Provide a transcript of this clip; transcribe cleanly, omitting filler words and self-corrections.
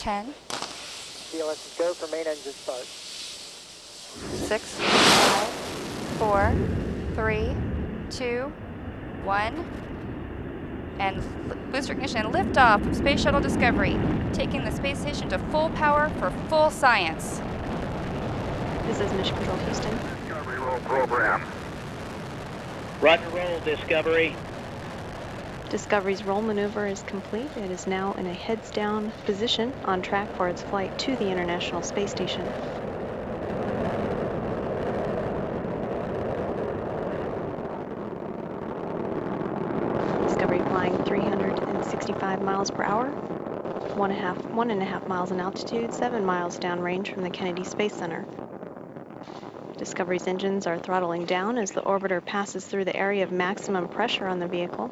10. CLS go for main engine start. 6, 5, 4, 3, 2, 1. And booster ignition and liftoff of Space Shuttle Discovery, taking the space station to full power for full science. This is Mission Control Houston. Discovery roll program. Roger, roll, Discovery. Discovery's roll maneuver is complete. It is now in a heads-down position on track for its flight to the International Space Station. Discovery flying 365 miles per hour, 1.5 miles in altitude, 7 miles downrange from the Kennedy Space Center. Discovery's engines are throttling down as the orbiter passes through the area of maximum pressure on the vehicle.